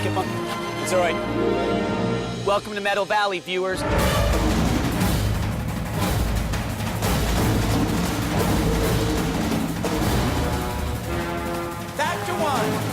Chipmunk. It's all right. Welcome to Meadow Valley, viewers. Back to one.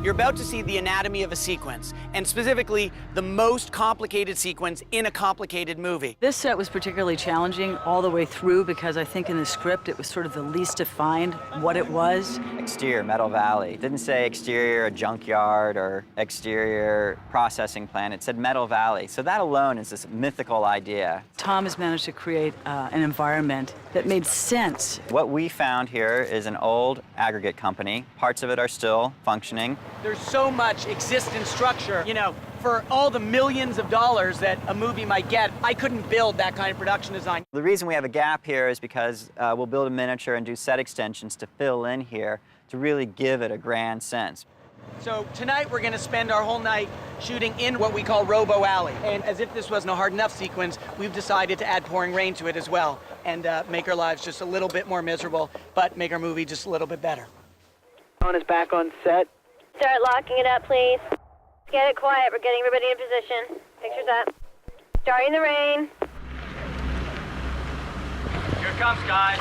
You're about to see the anatomy of a sequence, and specifically, the most complicated sequence in a complicated movie. This set was particularly challenging all the way through because I think in the script it was sort of the least defined what it was. Exterior, Meadow Valley. It didn't say exterior, a junkyard, or exterior processing plant. It said Meadow Valley. So that alone is this mythical idea. Tom has managed to create an environment that made sense. What we found here is an old aggregate company. Parts of it are still functioning. There's so much existing structure, you know, for all the millions of dollars that a movie might get, I couldn't build that kind of production design. The reason we have a gap here is because we'll build a miniature and do set extensions to fill in here to really give it a grand sense. So tonight we're gonna spend our whole night shooting in what we call Robo Alley. And as if this wasn't a hard enough sequence, we've decided to add pouring rain to it as well and make our lives just a little bit more miserable, but make our movie just a little bit better. John is back on set. Start locking it up, please. Get it quiet. We're getting everybody in position. Pictures up. Starting the rain. Here it comes, guys.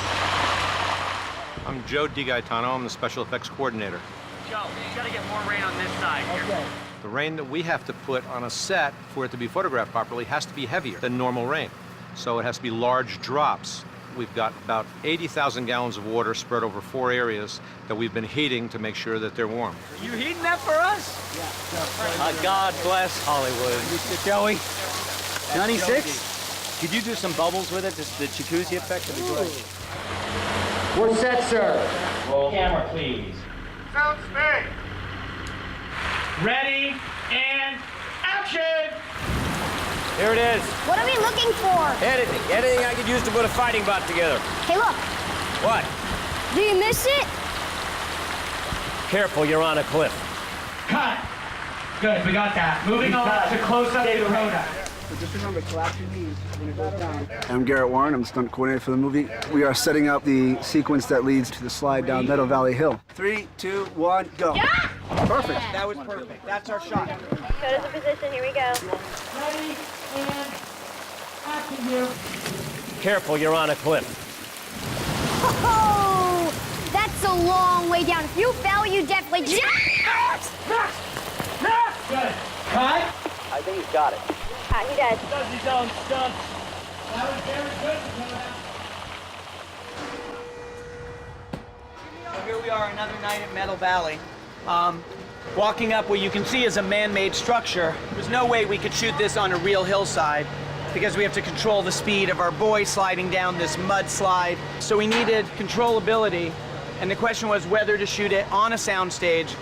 I'm Joe DiGaetano. I'm the special effects coordinator. Joe, you gotta get more rain on this side here. The rain that we have to put on a set for it to be photographed properly has to be heavier than normal rain. So it has to be large drops. We've got about 80,000 gallons of water spread over 4 areas that we've been heating to make sure that they're warm. You heating that for us? Yeah. God bless Hollywood. Joey, 96? Could you do some bubbles with it, just the jacuzzi effect? That'd be great. We're set, sir. Roll camera, please. Sounds me. Ready, and action! Here it is. What are we looking for? Anything. Anything I could use to put a fighting bot together. Hey, look. What? Do you miss it? Careful, you're on a cliff. Cut! Good, we got that. Moving on to close-up to Rhoda. So just remember, collapse your knees when it goes down. I'm Garrett Warren. I'm the stunt coordinator for the movie. We are setting up the sequence that leads to the slide down Meadow Valley Hill. 3, 2, 1, go. Yeah! Perfect. That was perfect. That's our shot. Go to the position. Here we go. Ready, and action here. Careful, you're on a cliff. Oh, that's a long way down. If you fell, you definitely... Good. Cut! I think he's got it. He does. Does his own stuff. That was very good. So here we are, another night at Meadow Valley. Walking up what you can see is a man-made structure. There's no way we could shoot this on a real hillside because we have to control the speed of our boy sliding down this mudslide. So we needed controllability, and the question was whether to shoot it on a soundstage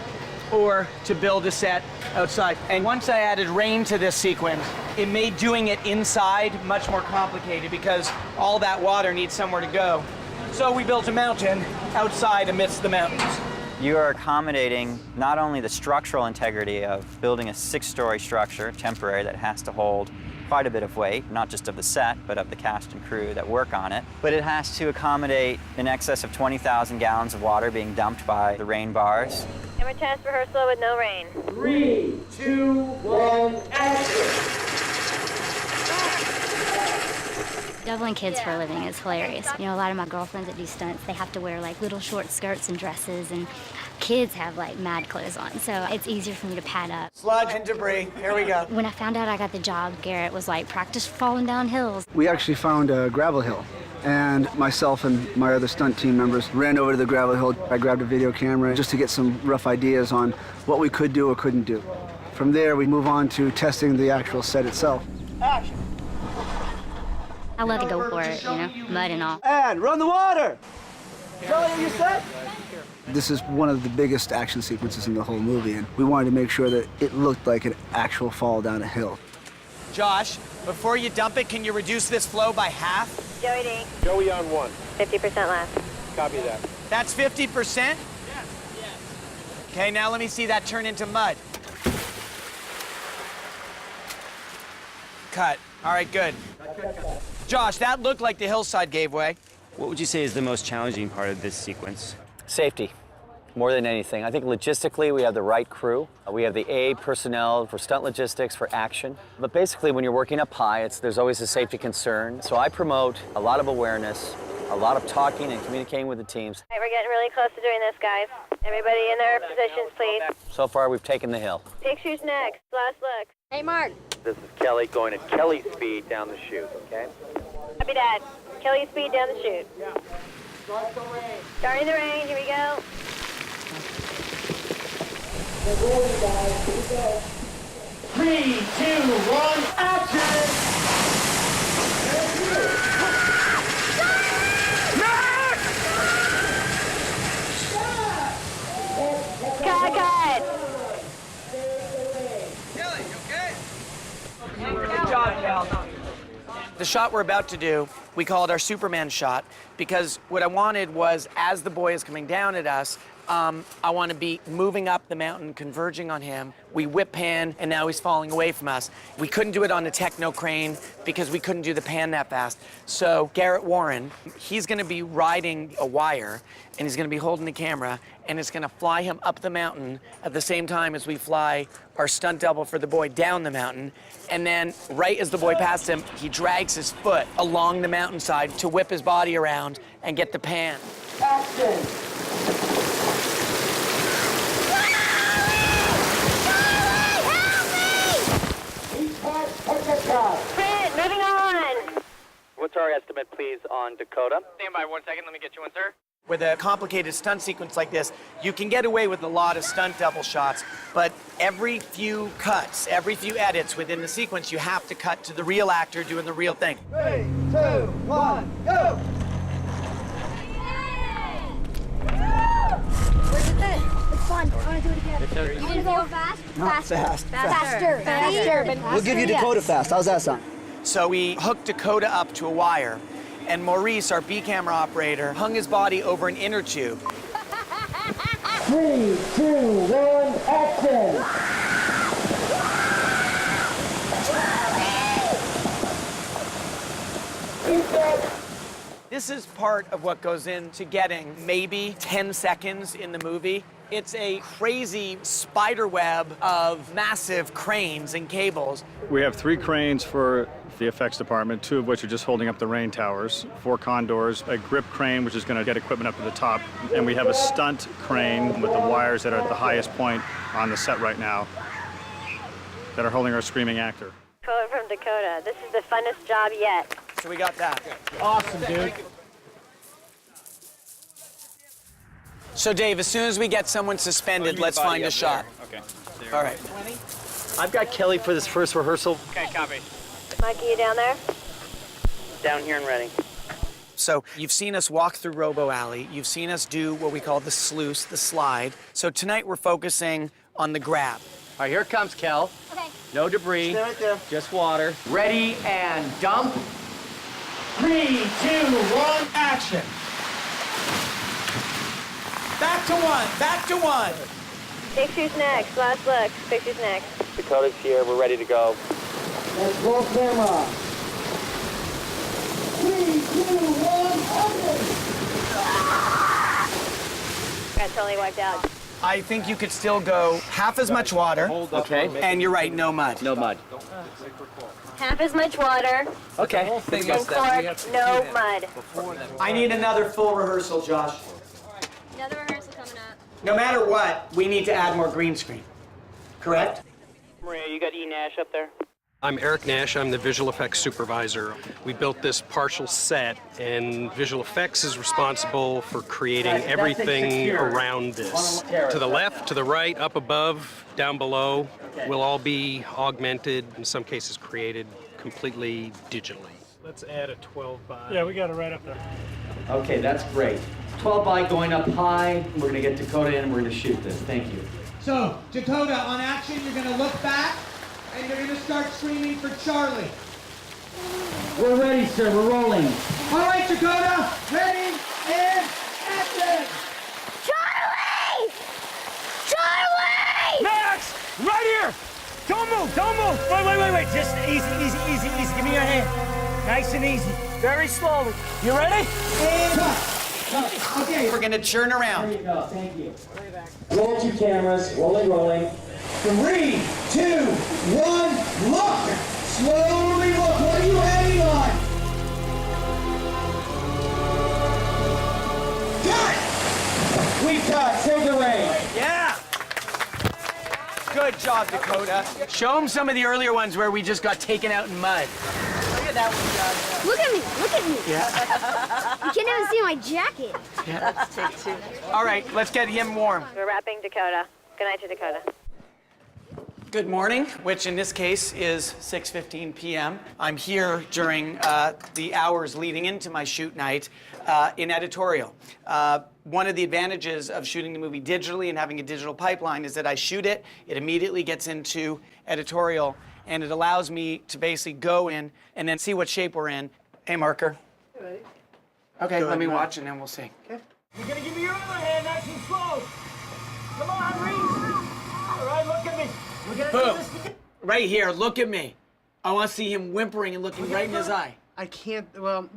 or to build a set outside. And once I added rain to this sequence, it made doing it inside much more complicated because all that water needs somewhere to go. So we built a mountain outside amidst the mountains. You are accommodating not only the structural integrity of building a 6-story structure, temporary, that has to hold quite a bit of weight, not just of the set, but of the cast and crew that work on it, but it has to accommodate in excess of 20,000 gallons of water being dumped by the rain bars. Camera test rehearsal with no rain. 3, 2, 1, action! Doubling kids for a living is hilarious. You know, a lot of my girlfriends that do stunts, they have to wear like little short skirts and dresses, and kids have like mad clothes on, so it's easier for me to pad up. Sludge and debris, here we go. When I found out I got the job, Garrett was like, practice falling down hills. We actually found a gravel hill, and myself and my other stunt team members ran over to the gravel hill. I grabbed a video camera just to get some rough ideas on what we could do or couldn't do. From there, we move on to testing the actual set itself. Action. I love to go for it, you know, mud and all. And run the water! Charlie, you set? This is one of the biggest action sequences in the whole movie, and we wanted to make sure that it looked like an actual fall down a hill. Josh, before you dump it, can you reduce this flow by half? Joey D. Joey on 1. 50% left. Copy that. That's 50%? Yes. Okay, now let me see that turn into mud. Cut. All right, good. Josh, that looked like the hillside gave way. What would you say is the most challenging part of this sequence? Safety, more than anything. I think logistically we have the right crew. We have the A personnel for stunt logistics, for action. But basically when you're working up high, there's always a safety concern. So I promote a lot of awareness, a lot of talking and communicating with the teams. All right, we're getting really close to doing this, guys. Everybody in their positions, please. So far we've taken the hill. Pictures next. Last look. Hey, Mark. This is Kelly going at Kelly speed down the chute, okay? Copy that. Kelly speed down the chute. Starting the range. Here we go. 3, 2, 1, action! Cut. Good job, Cal. The shot we're about to do, we call it our Superman shot, because what I wanted was, as the boy is coming down at us, I want to be moving up the mountain, converging on him. We whip pan, and now he's falling away from us. We couldn't do it on the Techno crane because we couldn't do the pan that fast. So Garrett Warren, he's going to be riding a wire, and he's going to be holding the camera, and it's going to fly him up the mountain at the same time as we fly our stunt double for the boy down the mountain. And then right as the boy passed him, he drags his foot along the mountainside to whip his body around and get the pan. Action! Sprint, moving on. What's our estimate, please, on Dakota? Stand by 1 second. Let me get you one, sir. With a complicated stunt sequence like this, you can get away with a lot of stunt double shots, but every few cuts, every few edits within the sequence, you have to cut to the real actor doing the real thing. 3, 2, 1, go! Where's it then? It's fun. I want to do it again. You want to go fast? Not fast. Faster. But We'll give you Dakota fast. How's that sound? So we hooked Dakota up to a wire, and Maurice, our B camera operator, hung his body over an inner tube. 3, 2, 1, action! This is part of what goes into getting maybe 10 seconds in the movie. It's a crazy spider web of massive cranes and cables. We have 3 cranes for the effects department, 2 of which are just holding up the rain towers, 4 condors, a grip crane, which is going to get equipment up to the top, and we have a stunt crane with the wires that are at the highest point on the set right now that are holding our screaming actor. Quote from Dakota. This is the funnest job yet. So we got that. Awesome, dude. So Dave, as soon as we get someone suspended, let's find a shot. Okay. All right. I've got Kelly for this first rehearsal. Okay, copy. Mikey, you down there? Down here and ready. So you've seen us walk through Robo Alley. You've seen us do what we call the sluice, the slide. So tonight we're focusing on the grab. All right, here comes Kel. Okay. No debris. Stay right there. Just water. Ready and dump. 3, 2, 1, action! Back to one, back to one. Pictures next. Last look. Pictures next. Dakota's here. We're ready to go. Let's roll camera. 3, 2, 1, action! Got totally wiped out. I think you could still go half as much water. Okay. And you're right, no mud. No mud. Half as much water. Okay. And cork, no mud. I need another full rehearsal, Josh. Another rehearsal coming up. No matter what, we need to add more green screen. Correct? Maria, you got E. Nash up there? I'm Eric Nash. I'm the visual effects supervisor. We built this partial set, and visual effects is responsible for creating everything around this. To the left, to the right, up above, down below, will all be augmented, in some cases created completely digitally. Let's add a 12 by. Yeah, we got it right up there. Okay, that's great. 12 by going up high. We're going to get Dakota in and we're going to shoot this. Thank you. So, Dakota, on action, you're going to look back, and you're going to start screaming for Charlie. We're ready, sir. We're rolling. All right, Dakota, ready and action! Charlie! Charlie! Max! Right here! Don't move! Don't move! Wait. Just easy. Give me your hand. Nice and easy. Very slowly. You ready? And okay. We're gonna turn around. There you go. Thank you. Roll 2 cameras. Rolling, rolling. 3, 2, 1, look! Slowly look. What are you hanging on? Got it! We've got take the rein. Yeah. Good job, Dakota. Show them some of the earlier ones where we just got taken out in mud. Look at that one, John. Look at me, look at me. Yeah. You can't even see my jacket. Yeah. Let's take 2. All right, let's get him warm. We're wrapping Dakota. Good night to Dakota. Good morning, which in this case is 6:15 p.m. I'm here during the hours leading into my shoot night in editorial. One of the advantages of shooting the movie digitally and having a digital pipeline is that I shoot it, it immediately gets into editorial, and it allows me to basically go in and then see what shape we're in. Hey, marker. Okay, let me watch and then we'll see. Okay. You're gonna give me your other hand, nice and slow. Come on, Reese. All right, look at me. We're gonna do this together. Right here, look at me. I want to see him whimpering and looking right in his eye. I can't, well,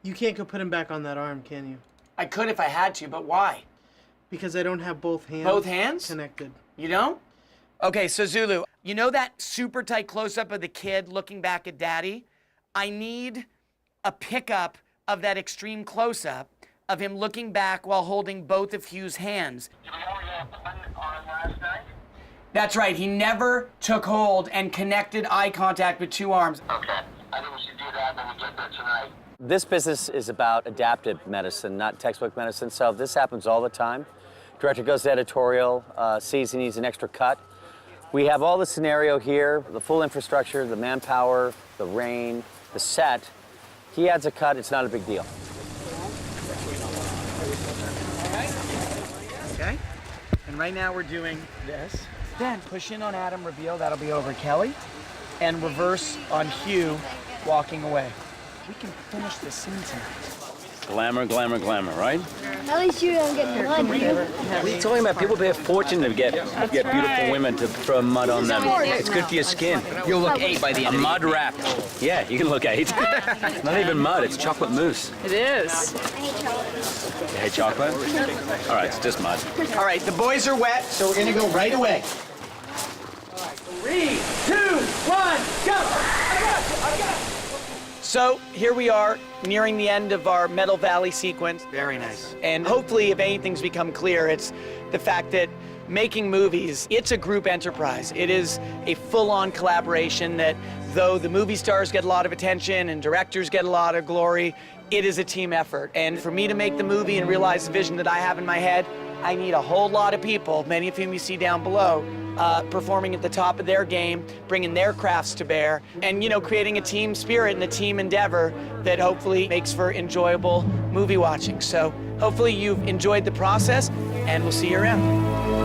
you can't go put him back on that arm, can you? I could if I had to, but why? Because I don't have both hands. Both hands? Connected. You don't? Okay, so Zulu, you know that super tight close-up of the kid looking back at daddy? I need a pickup of that extreme close-up of him looking back while holding both of Hugh's hands. Did we only have one on last night? That's right, he never took hold and connected eye contact with 2 arms. Okay. I think we should do that when we get there tonight. This business is about adaptive medicine, not textbook medicine, so this happens all the time. Director goes to editorial, sees he needs an extra cut. We have all the scenario here, the full infrastructure, the manpower, the rain, the set. He adds a cut, it's not a big deal. Okay, and right now we're doing this. Then push in on Adam, reveal, that'll be over Kelly, and reverse on Hugh walking away. We can finish the scene tonight. Glamour, glamour, glamour, right? At least you don't get blood. What are you talking about? People pay a fortune to get beautiful women to throw mud on them. It's good for your skin. You'll look 8 by the end. A mud wrap. Yeah, you can look 8. It's not even mud, it's chocolate mousse. It is. You hate chocolate? All right, it's just mud. All right, the boys are wet, so we're gonna go right away. 3, 2, 1, go! I got it. So here we are, nearing the end of our Meadow Valley sequence. Very nice. And hopefully, if anything's become clear, it's the fact that making movies, it's a group enterprise. It is a full-on collaboration that, though the movie stars get a lot of attention and directors get a lot of glory, it is a team effort. And for me to make the movie and realize the vision that I have in my head, I need a whole lot of people, many of whom you see down below, performing at the top of their game, bringing their crafts to bear, and, you know, creating a team spirit and a team endeavor that hopefully makes for enjoyable movie watching. So hopefully you've enjoyed the process, and we'll see you around.